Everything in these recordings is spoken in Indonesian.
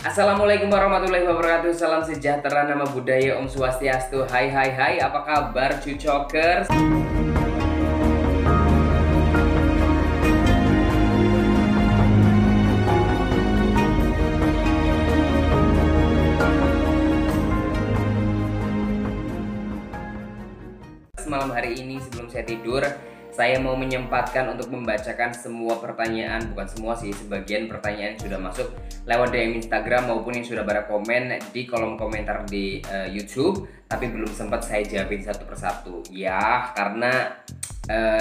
Assalamualaikum warahmatullahi wabarakatuh. Salam sejahtera, nama budaya, Om Swastiastu. Hai hai hai, apa kabar cucokers? Malam hari ini sebelum saya tidur, saya mau menyempatkan untuk membacakan semua pertanyaan, bukan semua sih, sebagian pertanyaan yang sudah masuk lewat DM Instagram maupun yang sudah pada komen di kolom komentar di YouTube, tapi belum sempat saya jawabin satu persatu. Ya, karena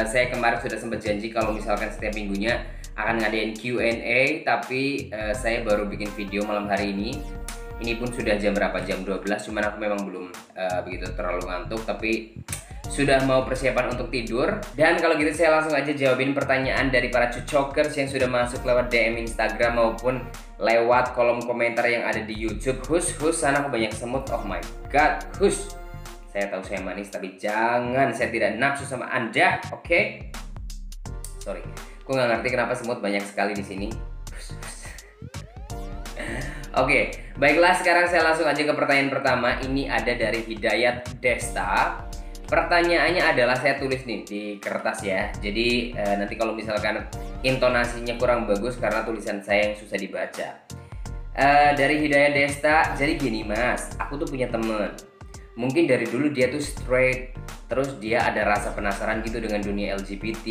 saya kemarin sudah sempat janji kalau misalkan setiap minggunya akan ngadain Q&A, tapi saya baru bikin video malam hari ini. Ini pun sudah jam berapa? Jam 12, cuman aku memang belum begitu terlalu ngantuk, tapi sudah mau persiapan untuk tidur. Dan kalau gitu saya langsung aja jawabin pertanyaan dari para cucokers yang sudah masuk lewat DM Instagram maupun lewat kolom komentar yang ada di YouTube. Hus, sana banyak semut. Oh my god, hus. Saya tahu saya manis, tapi jangan, saya tidak nafsu sama Anda, oke? Sorry, aku nggak ngerti kenapa semut banyak sekali di sini. Oke, baiklah, sekarang saya langsung aja ke pertanyaan pertama. Ini ada dari Hidayat Desta. Pertanyaannya adalah, saya tulis nih di kertas ya. Jadi nanti kalau misalkan intonasinya kurang bagus karena tulisan saya yang susah dibaca. Dari Hidayat Desta, jadi gini mas, aku tuh punya temen. Mungkin dari dulu dia tuh straight, terus dia ada rasa penasaran gitu dengan dunia LGBT.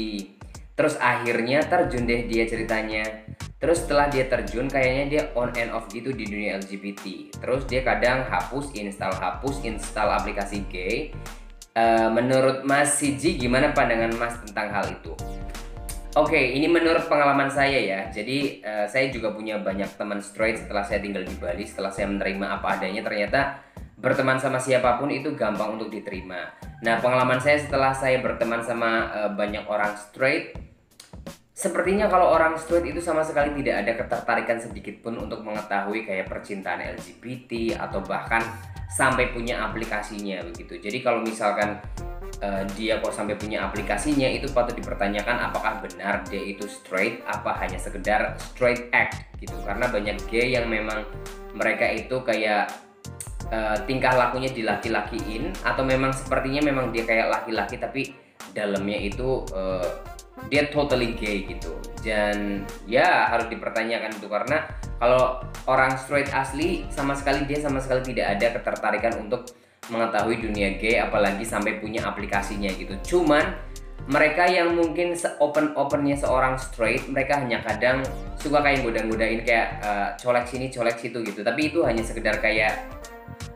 Terus akhirnya terjun deh dia ceritanya. Terus setelah dia terjun, kayaknya dia on and off gitu di dunia LGBT. Terus dia kadang hapus install aplikasi gay. Menurut Mas Siji, gimana pandangan Mas tentang hal itu? Oke, ini menurut pengalaman saya ya. Jadi saya juga punya banyak teman straight setelah saya tinggal di Bali. Setelah saya menerima apa adanya, ternyata berteman sama siapapun itu gampang untuk diterima. Nah, pengalaman saya setelah saya berteman sama banyak orang straight, sepertinya kalau orang straight itu sama sekali tidak ada ketertarikan sedikit pun untuk mengetahui kayak percintaan LGBT atau bahkan sampai punya aplikasinya begitu. Jadi kalau misalkan dia kok sampai punya aplikasinya, itu patut dipertanyakan apakah benar dia itu straight apa hanya sekedar straight act gitu. Karena banyak gay yang memang mereka itu kayak tingkah lakunya dilaki-lakiin, atau memang sepertinya memang dia kayak laki-laki tapi dalamnya itu dia totally gay gitu. Dan ya harus dipertanyakan itu, karena kalau orang straight asli sama sekali tidak ada ketertarikan untuk mengetahui dunia gay, apalagi sampai punya aplikasinya gitu. Cuman mereka yang mungkin se-open-opennya seorang straight, mereka hanya kadang suka kayak goda-godain kayak colek sini colek situ gitu. Tapi itu hanya sekedar kayak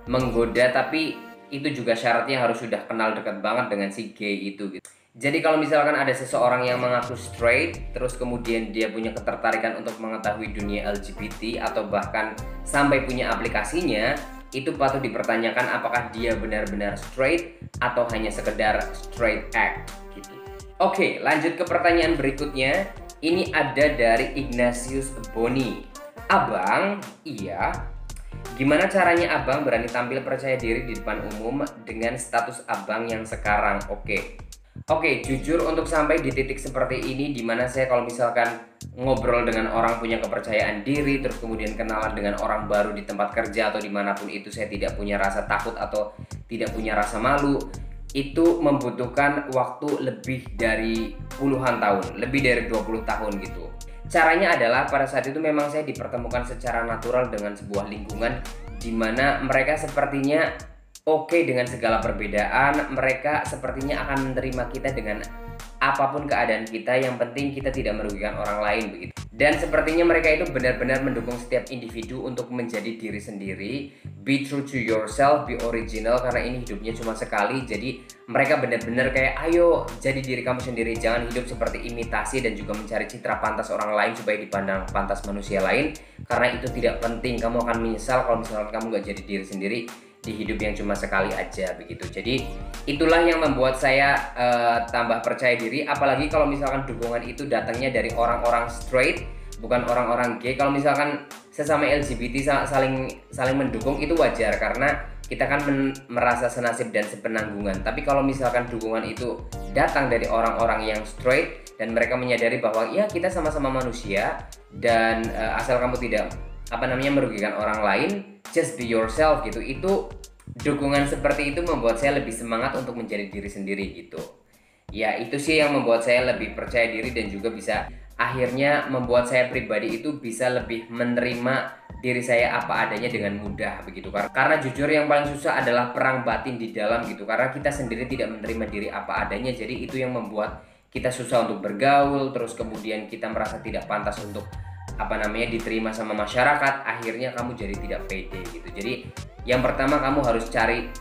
menggoda, tapi itu juga syaratnya harus sudah kenal dekat banget dengan si gay itu gitu. Jadi kalau misalkan ada seseorang yang mengaku straight, terus kemudian dia punya ketertarikan untuk mengetahui dunia LGBT atau bahkan sampai punya aplikasinya, itu patut dipertanyakan apakah dia benar-benar straight atau hanya sekedar straight act gitu. Oke, lanjut ke pertanyaan berikutnya. Ini ada dari Ignatius Boni. Abang, iya, gimana caranya abang berani tampil percaya diri di depan umum dengan status abang yang sekarang? Oke, jujur untuk sampai di titik seperti ini, dimana saya kalau misalkan ngobrol dengan orang punya kepercayaan diri, terus kemudian kenalan dengan orang baru di tempat kerja atau dimanapun itu, saya tidak punya rasa takut atau tidak punya rasa malu, itu membutuhkan waktu lebih dari puluhan tahun, lebih dari 20 tahun gitu. Caranya adalah pada saat itu memang saya dipertemukan secara natural dengan sebuah lingkungan dimana mereka sepertinya oke dengan segala perbedaan. Mereka sepertinya akan menerima kita dengan apapun keadaan kita, yang penting kita tidak merugikan orang lain begitu. Dan sepertinya mereka itu benar-benar mendukung setiap individu untuk menjadi diri sendiri, be true to yourself, be original, karena ini hidupnya cuma sekali. Jadi mereka benar-benar kayak ayo jadi diri kamu sendiri, jangan hidup seperti imitasi dan juga mencari citra pantas orang lain supaya dipandang pantas manusia lain, karena itu tidak penting. Kamu akan menyesal kalau misalkan kamu gak jadi diri sendiri di hidup yang cuma sekali aja begitu. Jadi itulah yang membuat saya tambah percaya diri, apalagi kalau misalkan dukungan itu datangnya dari orang-orang straight, bukan orang-orang gay. Kalau misalkan sesama LGBT saling mendukung, itu wajar karena kita kan merasa senasib dan sepenanggungan. Tapi kalau misalkan dukungan itu datang dari orang-orang yang straight dan mereka menyadari bahwa ya kita sama-sama manusia, dan asal kamu tidak merugikan orang lain, just be yourself gitu. Itu dukungan seperti itu membuat saya lebih semangat untuk menjadi diri sendiri gitu. Ya itu sih yang membuat saya lebih percaya diri dan juga bisa akhirnya membuat saya pribadi itu bisa lebih menerima diri saya apa adanya dengan mudah begitu. Karena jujur yang paling susah adalah perang batin di dalam gitu, karena kita sendiri tidak menerima diri apa adanya. Jadi itu yang membuat kita susah untuk bergaul, terus kemudian kita merasa tidak pantas untuk diterima sama masyarakat, akhirnya kamu jadi tidak pede gitu. Jadi yang pertama kamu harus cari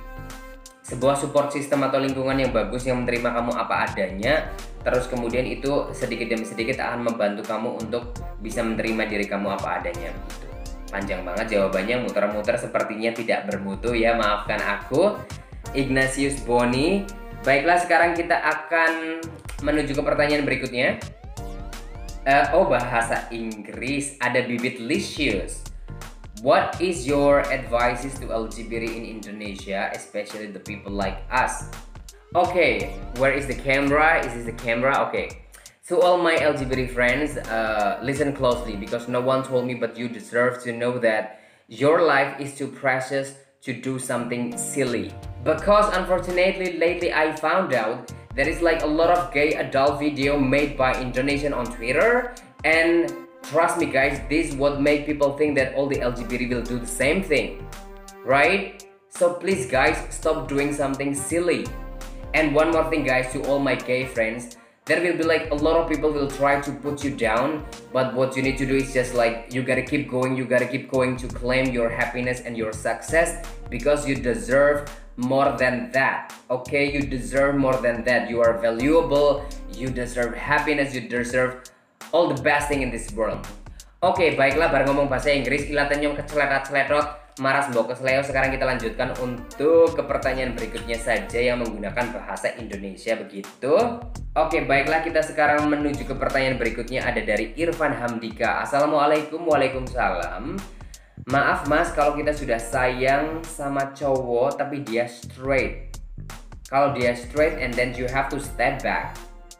sebuah support system atau lingkungan yang bagus yang menerima kamu apa adanya, terus kemudian itu sedikit demi sedikit akan membantu kamu untuk bisa menerima diri kamu apa adanya gitu. Panjang banget jawabannya, muter-muter sepertinya tidak bermutu ya, maafkan aku Ignatius Boni. Baiklah, sekarang kita akan menuju ke pertanyaan berikutnya. Bahasa Inggris, ada Bibit Licious. What is your advices to LGBT in Indonesia, especially the people like us? Okay, where is the camera? Is this the camera? Okay. To all my LGBT friends, listen closely because no one told me, but you deserve to know that your life is too precious to do something silly. Because unfortunately, lately I found out there is like a lot of gay adult video made by Indonesian on Twitter, and trust me guys, this what make people think that all the LGBT will do the same thing, right? So please guys, stop doing something silly. And one more thing guys, to all my gay friends, there will be like a lot of people will try to put you down, but what you need to do is just like you gotta keep going to claim your happiness and your success, because you deserve more than that. Okay, you deserve more than that. You are valuable, you deserve happiness, you deserve all the best thing in this world. Oke, baiklah, bareng ngomong bahasa Inggris ilatenyong keceletot maras mbok kesleo. Sekarang kita lanjutkan untuk ke pertanyaan berikutnya saja yang menggunakan bahasa Indonesia begitu. Oke, baiklah, kita sekarang menuju ke pertanyaan berikutnya, ada dari Irfan Hamdika. Assalamualaikum. Waalaikumsalam. Maaf mas, kalau kita sudah sayang sama cowok tapi dia straight. Kalau dia straight and then you have to step back.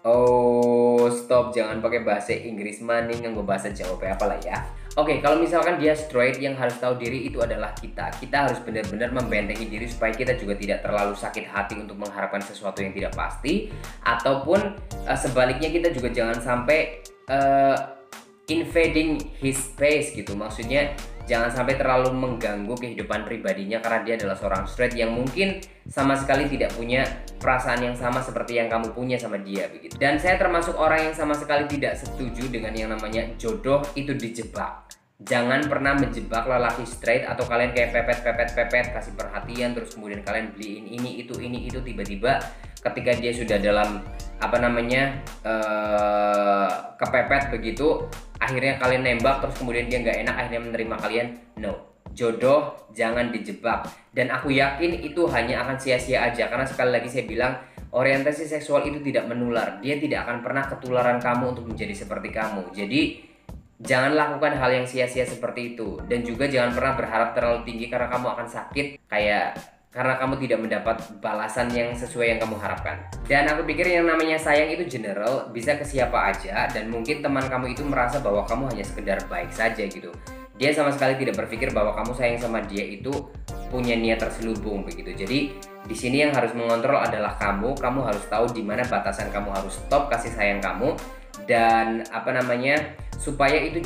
Oh, stop, jangan pakai bahasa Inggris maning, nganggo bahasa Jawa apa lah ya. Oke, kalau misalkan dia straight, yang harus tahu diri itu adalah kita. Kita harus benar-benar membentengi diri supaya kita juga tidak terlalu sakit hati untuk mengharapkan sesuatu yang tidak pasti, ataupun sebaliknya kita juga jangan sampai invading his space gitu. Maksudnya jangan sampai terlalu mengganggu kehidupan pribadinya karena dia adalah seorang straight yang mungkin sama sekali tidak punya perasaan yang sama seperti yang kamu punya sama dia begitu. Dan saya termasuk orang yang sama sekali tidak setuju dengan yang namanya jodoh itu dijebak. Jangan pernah menjebak lelaki straight, atau kalian kayak pepet kasih perhatian, terus kemudian kalian beliin ini itu tiba-tiba ketika dia sudah dalam kepepet begitu, akhirnya kalian nembak, terus kemudian dia nggak enak akhirnya menerima kalian. No, jodoh jangan dijebak. Dan aku yakin itu hanya akan sia-sia aja, karena sekali lagi saya bilang, orientasi seksual itu tidak menular. Dia tidak akan pernah ketularan kamu untuk menjadi seperti kamu. Jadi jangan lakukan hal yang sia-sia seperti itu. Dan juga jangan pernah berharap terlalu tinggi karena kamu akan sakit karena kamu tidak mendapat balasan yang sesuai yang kamu harapkan. Dan aku pikir yang namanya sayang itu general, bisa ke siapa aja, dan mungkin teman kamu itu merasa bahwa kamu hanya sekedar baik saja gitu. Dia sama sekali tidak berpikir bahwa kamu sayang sama dia itu punya niat terselubung begitu. Jadi di sini yang harus mengontrol adalah kamu. Kamu harus tahu di mana batasan kamu harus stop kasih sayang kamu, dan supaya itu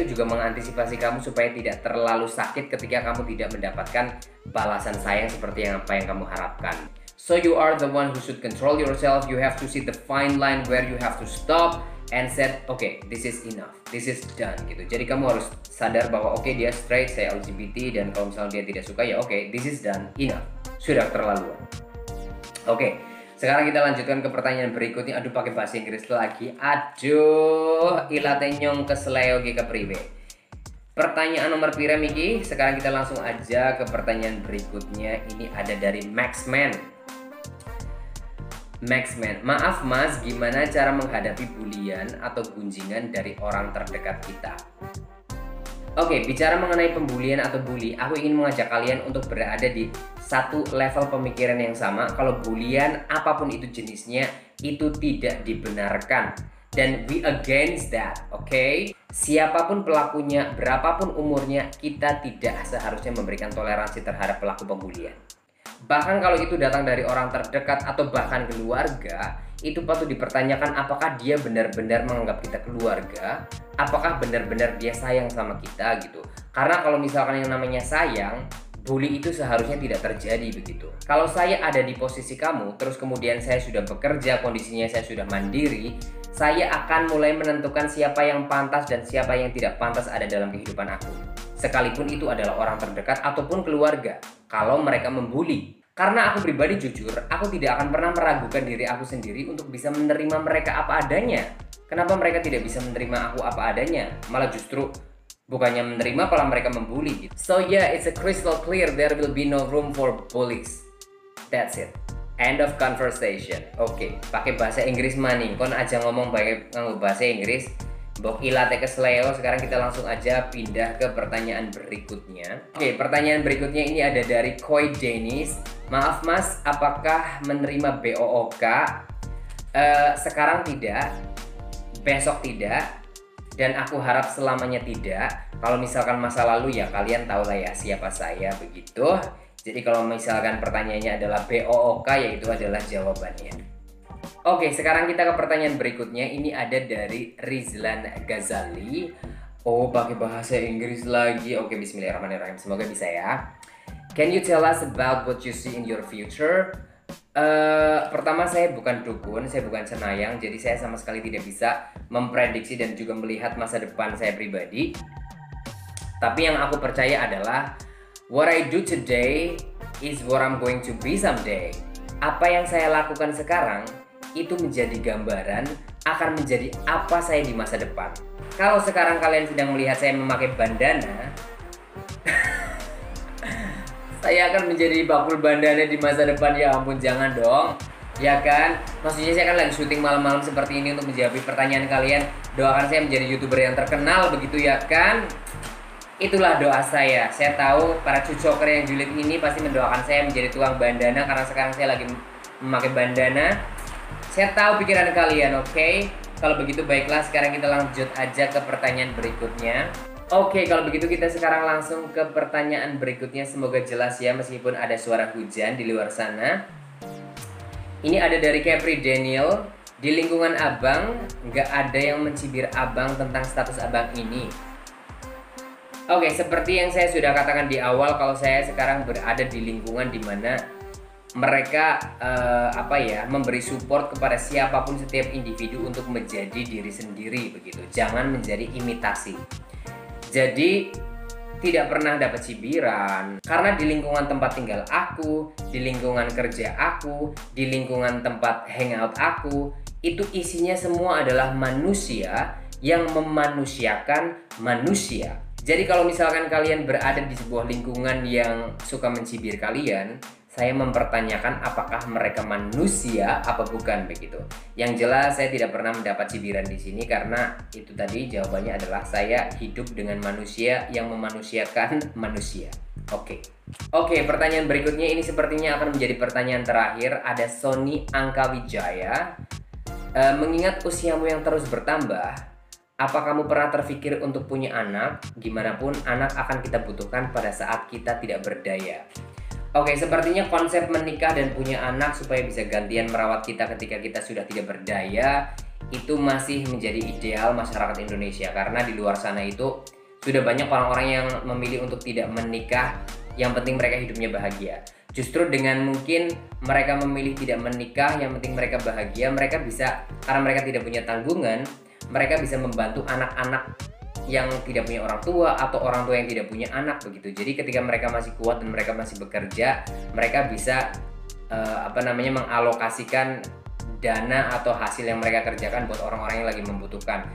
juga mengantisipasi kamu supaya tidak terlalu sakit ketika kamu tidak mendapatkan balasan sayang seperti apa yang kamu harapkan. So you are the one who should control yourself. You have to see the fine line where you have to stop and said, okay, this is enough, this is done gitu. Jadi kamu harus sadar bahwa oke, dia straight, saya LGBT, dan kalau misalnya dia tidak suka ya oke, this is done, enough, sudah terlaluan. Oke, sekarang kita lanjutkan ke pertanyaan berikutnya. Aduh, pakai bahasa Inggris lagi. Aduh, ilatenyong kesleo ke priwe. Pertanyaan nomor pira Miki? Sekarang kita langsung aja ke pertanyaan berikutnya. Ini ada dari Maxman. Maaf mas, gimana cara menghadapi bulian atau gunjingan dari orang terdekat kita? Oke, bicara mengenai pembulian atau bully, aku ingin mengajak kalian untuk berada di satu level pemikiran yang sama. Kalau bulian apapun itu jenisnya, itu tidak dibenarkan. dan we against that, oke? Siapapun pelakunya, berapapun umurnya, kita tidak seharusnya memberikan toleransi terhadap pelaku pembulian. Bahkan kalau itu datang dari orang terdekat atau bahkan keluarga, itu patut dipertanyakan apakah dia benar-benar menganggap kita keluarga, apakah benar-benar dia sayang sama kita gitu. Karena kalau misalkan yang namanya sayang, bully itu seharusnya tidak terjadi begitu. Kalau saya ada di posisi kamu, terus kemudian saya sudah bekerja, kondisinya saya sudah mandiri, saya akan mulai menentukan siapa yang pantas dan siapa yang tidak pantas ada dalam kehidupan aku. Sekalipun itu adalah orang terdekat ataupun keluarga, kalau mereka membuli. Karena aku pribadi jujur, aku tidak akan pernah meragukan diri aku sendiri untuk bisa menerima mereka apa adanya. Kenapa mereka tidak bisa menerima aku apa adanya? Malah justru bukannya menerima, malah mereka membuli gitu. So yeah, it's a crystal clear there will be no room for bullies. That's it. End of conversation. Oke, pakai bahasa Inggris maning. Kon aja ngomong pakai bahasa Inggris. Bok ilate kesleo. Sekarang kita langsung aja pindah ke pertanyaan berikutnya. Oke, pertanyaan berikutnya ini ada dari Koi Dennis. Maaf mas, apakah menerima BOOK? Sekarang tidak, besok tidak, dan aku harap selamanya tidak. Kalau misalkan masa lalu ya kalian tahu lah ya siapa saya begitu. Jadi kalau misalkan pertanyaannya adalah BOOK, yaitu adalah jawabannya. Oke, sekarang kita ke pertanyaan berikutnya. Ini ada dari Rizlan Ghazali. Oh, pakai bahasa Inggris lagi. Oke, bismillahirrahmanirrahim. Semoga bisa ya. Can you tell us about what you see in your future? Pertama, saya bukan dukun, saya bukan cenayang. Jadi saya sama sekali tidak bisa memprediksi dan juga melihat masa depan saya pribadi. Tapi yang aku percaya adalah what I do today is what I'm going to be someday. Apa yang saya lakukan sekarang itu menjadi gambaran akan menjadi apa saya di masa depan. Kalau sekarang kalian sedang melihat saya memakai bandana, saya akan menjadi bakul bandana di masa depan. Ya ampun, jangan dong. Ya kan? Maksudnya saya kan lagi syuting malam-malam seperti ini untuk menjawab pertanyaan kalian. Doakan saya menjadi YouTuber yang terkenal begitu ya kan? Itulah doa saya. Saya tahu para cucoker yang julid ini pasti mendoakan saya menjadi tukang bandana karena sekarang saya lagi memakai bandana. Saya tahu pikiran kalian, oke? Kalau begitu baiklah, sekarang kita lanjut aja ke pertanyaan berikutnya. Oke, kalau begitu kita sekarang langsung ke pertanyaan berikutnya. Semoga jelas ya meskipun ada suara hujan di luar sana. Ini ada dari Capri Daniel. Di lingkungan abang, nggak ada yang mencibir abang tentang status abang ini. Oke, seperti yang saya sudah katakan di awal, kalau saya sekarang berada di lingkungan di mana mereka memberi support kepada siapapun setiap individu untuk menjadi diri sendiri begitu. Jangan menjadi imitasi. Jadi tidak pernah dapat cibiran karena di lingkungan tempat tinggal aku, di lingkungan kerja aku, di lingkungan tempat hangout aku, itu isinya semua adalah manusia yang memanusiakan manusia. Jadi kalau misalkan kalian berada di sebuah lingkungan yang suka mencibir kalian, saya mempertanyakan apakah mereka manusia apa bukan begitu. Yang jelas saya tidak pernah mendapat cibiran di sini karena itu tadi jawabannya adalah saya hidup dengan manusia yang memanusiakan manusia. Oke, pertanyaan berikutnya ini sepertinya akan menjadi pertanyaan terakhir. Ada Sony Angkawijaya. Mengingat usiamu yang terus bertambah, apa kamu pernah terpikir untuk punya anak? Gimanapun anak akan kita butuhkan pada saat kita tidak berdaya. Oke, sepertinya konsep menikah dan punya anak supaya bisa gantian merawat kita ketika kita sudah tidak berdaya itu masih menjadi ideal masyarakat Indonesia. Karena di luar sana itu sudah banyak orang-orang yang memilih untuk tidak menikah, yang penting mereka hidupnya bahagia. Justru dengan mungkin mereka memilih tidak menikah, yang penting mereka bahagia, mereka bisa, karena mereka tidak punya tanggungan, mereka bisa membantu anak-anak yang tidak punya orang tua atau orang tua yang tidak punya anak begitu. Jadi ketika mereka masih kuat dan mereka masih bekerja, mereka bisa mengalokasikan dana atau hasil yang mereka kerjakan buat orang-orang yang lagi membutuhkan.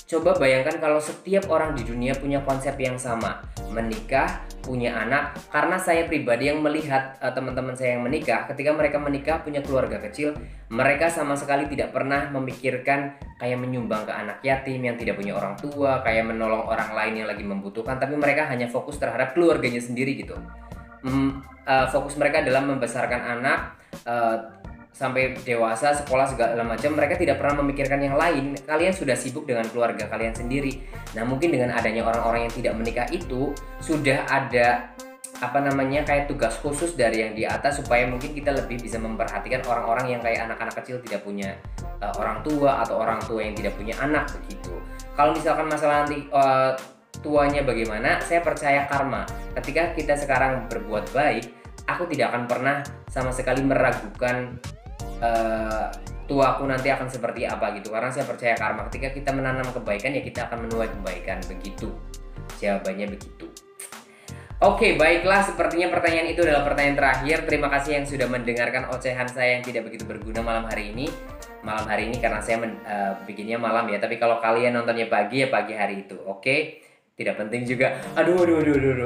Coba bayangkan kalau setiap orang di dunia punya konsep yang sama, menikah, punya anak. Karena saya pribadi yang melihat teman-teman saya yang menikah, ketika mereka menikah punya keluarga kecil, mereka sama sekali tidak pernah memikirkan kayak menyumbang ke anak yatim yang tidak punya orang tua, kayak menolong orang lain yang lagi membutuhkan, tapi mereka hanya fokus terhadap keluarganya sendiri gitu. Fokus mereka adalah membesarkan anak, sampai dewasa, sekolah segala macam, mereka tidak pernah memikirkan yang lain. Kalian sudah sibuk dengan keluarga kalian sendiri. Nah, mungkin dengan adanya orang-orang yang tidak menikah itu sudah ada kayak tugas khusus dari yang di atas, supaya mungkin kita lebih bisa memperhatikan orang-orang yang kayak anak-anak kecil tidak punya orang tua, atau orang tua yang tidak punya anak begitu. Kalau misalkan masalah nanti tuanya bagaimana, saya percaya karma. Ketika kita sekarang berbuat baik, aku tidak akan pernah sama sekali meragukan tuaku nanti akan seperti apa gitu, karena saya percaya karma. Ketika kita menanam kebaikan, ya kita akan menuai kebaikan begitu. Jawabannya begitu. Oke, baiklah, sepertinya pertanyaan itu adalah pertanyaan terakhir. Terima kasih yang sudah mendengarkan ocehan saya yang tidak begitu berguna malam hari ini. Malam hari ini karena saya bikinnya malam ya, tapi kalau kalian nontonnya pagi, ya pagi hari itu. Oke, tidak penting juga. Aduh,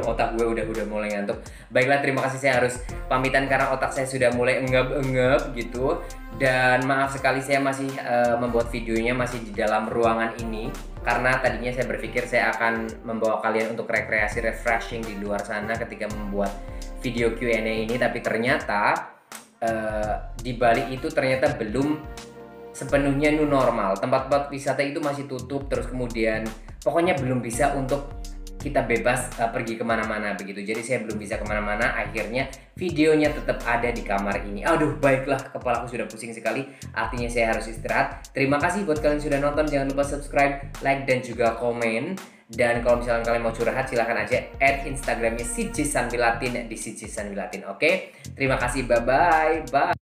otak gue udah mulai ngantuk. Baiklah, terima kasih, saya harus pamitan karena otak saya sudah mulai engap gitu. Dan maaf sekali saya masih membuat videonya masih di dalam ruangan ini, karena tadinya saya berpikir saya akan membawa kalian untuk rekreasi, refreshing di luar sana ketika membuat video Q&A ini. Tapi ternyata di Bali itu ternyata belum sepenuhnya new normal. Tempat-tempat wisata itu masih tutup, terus kemudian pokoknya belum bisa untuk kita bebas pergi kemana-mana begitu. Jadi saya belum bisa kemana-mana, akhirnya videonya tetap ada di kamar ini. Aduh, baiklah, kepalaku sudah pusing sekali, artinya saya harus istirahat. Terima kasih buat kalian yang sudah nonton, jangan lupa subscribe, like, dan juga komen. Dan kalau misalnya kalian mau curhat, silahkan aja add Instagramnya CJ Sanwilatin di CJ Sanwilatin. Oke, terima kasih, bye-bye. Bye.